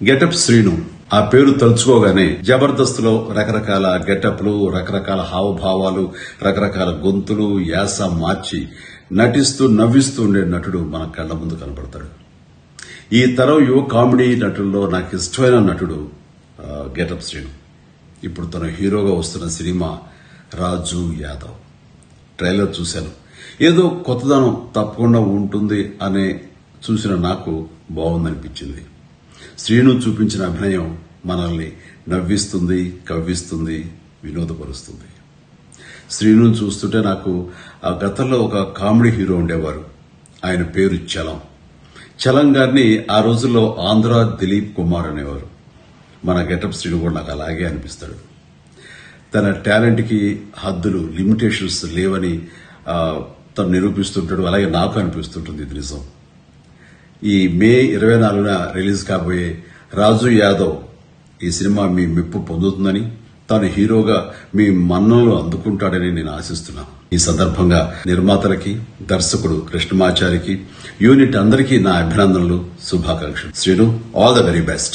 Getup Srinu. ఆ పేరు తలుచుకోగానే జబర్దస్త్ లో రకరకాల గెటప్లు, రకరకాల హావభావాలు, రకరకాల గొంతులు, యాస మార్చి నటిస్తూ నవ్విస్తూ ఉండే నటుడు మన కళ్ల ముందు కనబడతాడు. ఈ తరం యువ కామెడీ నటుల్లో నాకు ఇష్టమైన నటుడు గెటప్ శ్రీను. ఇప్పుడు తన హీరోగా వస్తున్న సినిమా రాజు యాదవ్. ట్రైలర్ చూశాను. ఏదో కొత్తదనం తప్పకుండా ఉంటుంది అనే చూసిన నాకు బాగుందనిపించింది. శ్రీను చూపించిన అభినయం మనల్ని నవ్విస్తుంది, కవ్విస్తుంది, వినోదపరుస్తుంది. శ్రీను చూస్తుంటే నాకు ఆ గతంలో ఒక కామెడీ హీరో ఉండేవారు. ఆయన పేరు చలం. చలం గారిని ఆ రోజుల్లో ఆంధ్ర దిలీప్ కుమార్ అనేవారు. మన గెటప్ శ్రీను కూడా నాకు అలాగే అనిపిస్తాడు. తన టాలెంట్ కి హద్దులు, లిమిటేషన్స్ లేవని తను నిరూపిస్తుంటాడు. అలాగే నాకు అనిపిస్తుంటుంది ఇది నిజం. ఈ మే 24న రిలీజ్ కాబోయే రాజు యాదవ్ ఈ సినిమా మీ మెప్పు పొందుతుందని, తాను హీరోగా మీ మన్ననలు అందుకుంటాడని నేను ఆశిస్తున్నాను. ఈ సందర్భంగా నిర్మాతలకి, దర్శకుడు కృష్ణమాచారికి, యూనిట్ అందరికీ నా అభినందనలు, శుభాకాంక్షలు. Srinu, all the very best.